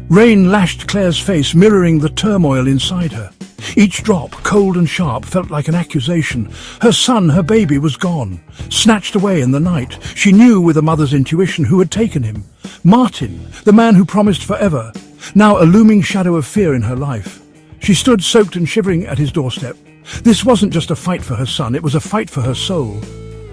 Rain lashed Claire's face, mirroring the turmoil inside her. Each drop, cold and sharp, felt like an accusation. Her son, her baby, was gone, snatched away in the night. She knew with a mother's intuition who had taken him. Martin, the man who promised forever, now a looming shadow of fear in her life. She stood soaked and shivering at his doorstep. This wasn't just a fight for her son, it was a fight for her soul.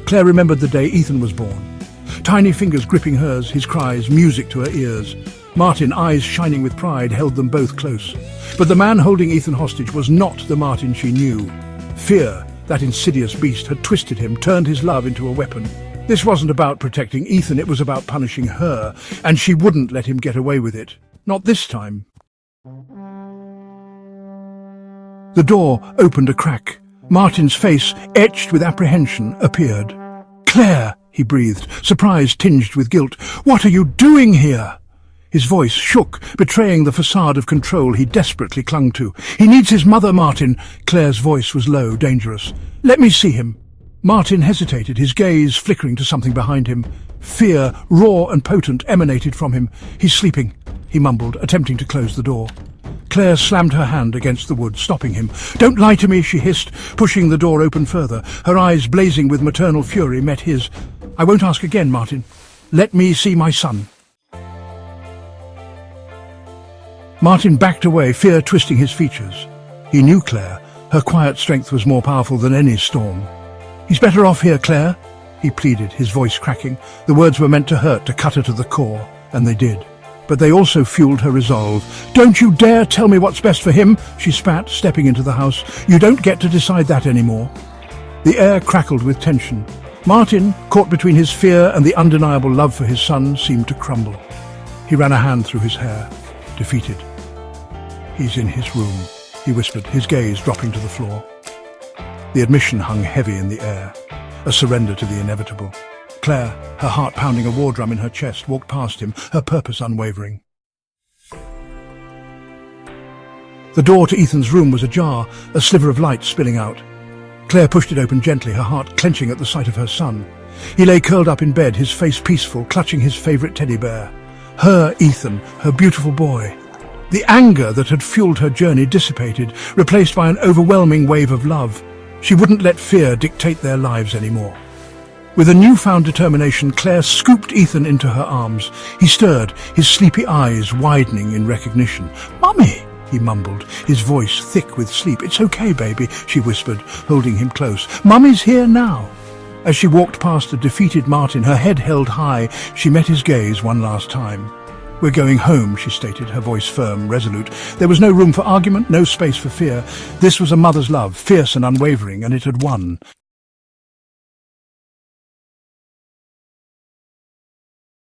Claire remembered the day Ethan was born. Tiny fingers gripping hers, his cries music to her ears. Martin, eyes shining with pride, held them both close. But the man holding Ethan hostage was not the Martin she knew. Fear, that insidious beast, had twisted him, turned his love into a weapon. This wasn't about protecting Ethan, it was about punishing her, and she wouldn't let him get away with it. Not this time. The door opened a crack. Martin's face, etched with apprehension, appeared. "Claire," he breathed, surprise tinged with guilt. "What are you doing here?" His voice shook, betraying the facade of control he desperately clung to. "He needs his mother, Martin." Claire's voice was low, dangerous. "Let me see him." Martin hesitated, his gaze flickering to something behind him. Fear, raw and potent, emanated from him. "He's sleeping," he mumbled, attempting to close the door. Claire slammed her hand against the wood, stopping him. "Don't lie to me," she hissed, pushing the door open further. Her eyes, blazing with maternal fury, met his. "I won't ask again, Martin. Let me see my son." Martin backed away, fear twisting his features. He knew Claire. Her quiet strength was more powerful than any storm. "He's better off here, Claire," he pleaded, his voice cracking. The words were meant to hurt, to cut her to the core, and they did. But they also fueled her resolve. "Don't you dare tell me what's best for him," she spat, stepping into the house. "You don't get to decide that anymore." The air crackled with tension. Martin, caught between his fear and the undeniable love for his son, seemed to crumble. He ran a hand through his hair, defeated. "He's in his room," he whispered, his gaze dropping to the floor. The admission hung heavy in the air, a surrender to the inevitable. Claire, her heart pounding a war drum in her chest, walked past him, her purpose unwavering. The door to Ethan's room was ajar, a sliver of light spilling out. Claire pushed it open gently, her heart clenching at the sight of her son. He lay curled up in bed, his face peaceful, clutching his favourite teddy bear. Her Ethan, her beautiful boy. The anger that had fueled her journey dissipated, replaced by an overwhelming wave of love. She wouldn't let fear dictate their lives anymore. With a newfound determination, Claire scooped Ethan into her arms. He stirred, his sleepy eyes widening in recognition. "Mummy," he mumbled, his voice thick with sleep. "It's okay, baby," she whispered, holding him close. "Mummy's here now." As she walked past the defeated Martin, her head held high, she met his gaze one last time. "We're going home," she stated, her voice firm, resolute. There was no room for argument, no space for fear. This was a mother's love, fierce and unwavering, and it had won.